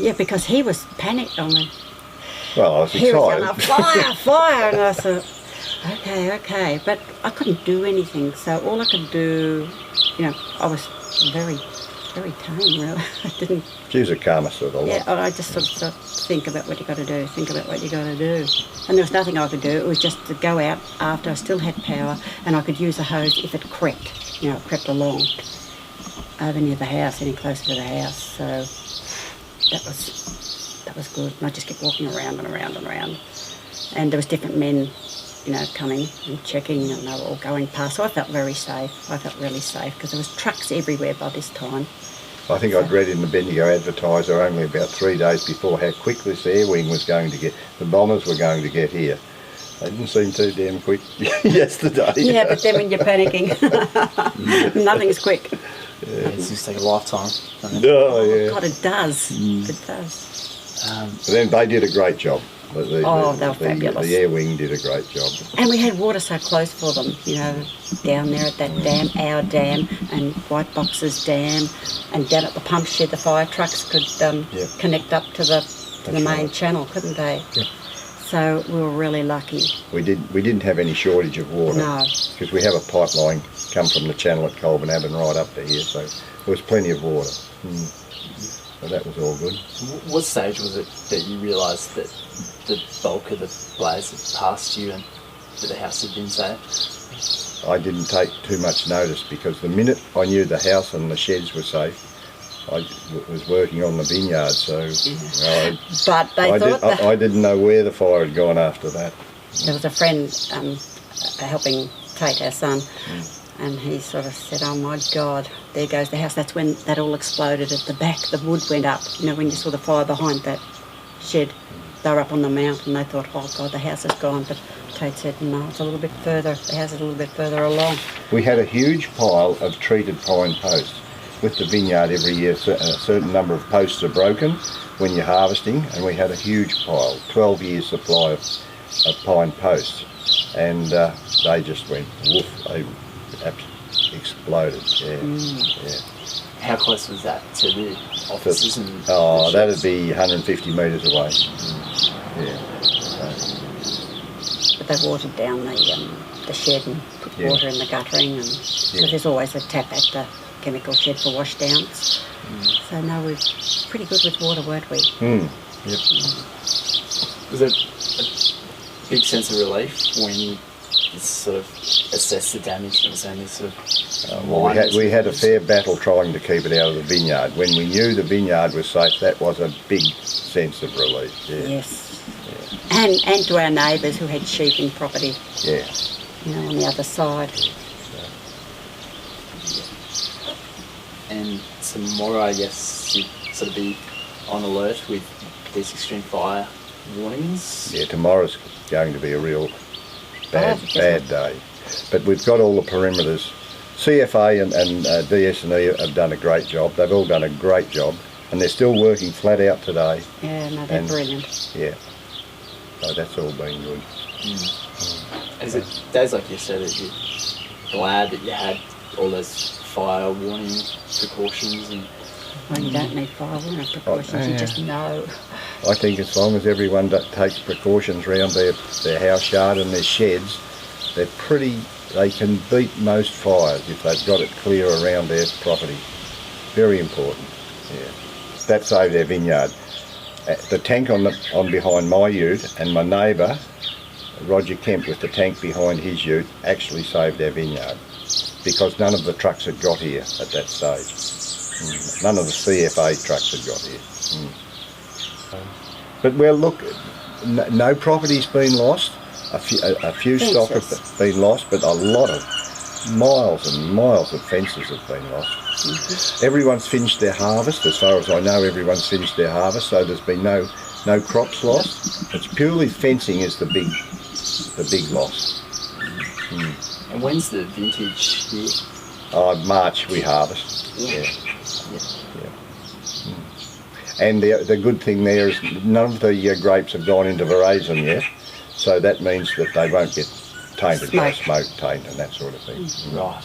Yeah, because he was panicked on me. Well, I was He was excited. going, fire, and I thought, okay. But I couldn't do anything, so all I could do, I was very, very tame, really. I didn't... She was a calmer sort of lot. Yeah, I just sort of think about what you got to do, And there was nothing I could do. It was just to go out after I still had power, and I could use a hose if it crept, crept along over near the house, any closer to the house. So that was good. And I just kept walking around and around and around. And there was different men, coming and checking, and they were all going past. So I felt very safe. I felt really safe because there was trucks everywhere by this time. I think I'd read in the Bendigo Advertiser only about 3 days before how quick this air wing was going to get. The bombers were going to get here. They didn't seem too damn quick yesterday. Yeah, but then when you're panicking, nothing's quick. Yeah, it seems to take a lifetime. Oh, yeah. God, it does. It does. But then they did a great job. They were fabulous. The air wing did a great job. And we had water so close for them, down there at that dam, our dam, and White Box's dam, and down at the pump shed, the fire trucks could connect up to the main channel, couldn't they? Yep. So we were really lucky. We didn't have any shortage of water. No. Because we have a pipeline come from the channel at Colbinabbin right up to here, so there was plenty of water. So that was all good. What stage was it that you realised that the bulk of the blaze had passed you and that the house had been saved? I didn't take too much notice because the minute I knew the house and the sheds were safe, I was working on the vineyard, so I didn't know where the fire had gone after that. There was a friend helping Tate, our son, and he sort of said, oh my God, there goes the house. That's when that all exploded at the back. The wood went up. When you saw the fire behind that shed, they were up on the mount and they thought, oh God, the house is gone. But Tate said, no, it's a little bit further. The house is a little bit further along. We had a huge pile of treated pine posts. With the vineyard every year, a certain number of posts are broken when you're harvesting, and we had a huge pile, 12 years supply of pine posts. And they just went woof, they exploded, yeah. How close was that to the offices? That'd be 150 metres away. Yeah. But they watered down the shed and put water in the guttering, and so there's always a tap at the chemical shed for washdowns. So no, we're pretty good with water, weren't we? Yep. Was it a big sense of relief when you sort of assessed the damage and was only sort of... we had a fair battle trying to keep it out of the vineyard. When we knew the vineyard was safe, that was a big sense of relief. Yeah. Yes. Yeah. And to our neighbours who had sheep in property. Yeah. On the other side. And tomorrow, I guess, you'd sort of be on alert with these extreme fire warnings. Yeah, tomorrow's going to be a real bad day. But we've got all the perimeters. CFA and DS&E have done a great job. They've all done a great job, and they're still working flat out today. Yeah, no, they're brilliant. Yeah, so that's all been good. Is it days like yesterday that you're glad that you had all those fire warning precautions? Well, you don't need fire warning precautions, you just know. I think as long as everyone takes precautions around their house yard and their sheds, they can beat most fires if they've got it clear around their property. Very important. Yeah. That saved their vineyard. The tank on behind my ute and my neighbour, Roger Kemp, with the tank behind his ute, actually saved our vineyard because none of the trucks had got here at that stage. None of the CFA trucks had got here. But well, look, no property's been lost. A few stock have been lost, but a lot of miles and miles of fences have been lost. Everyone's finished their harvest. As far as I know, everyone's finished their harvest, so there's been no crops lost. It's purely fencing is the big loss. And when's the vintage here? March we harvest. Yeah. And the good thing there is none of the grapes have gone into veraison yet, so that means that they won't get tainted by smoke taint and that sort of thing. Right.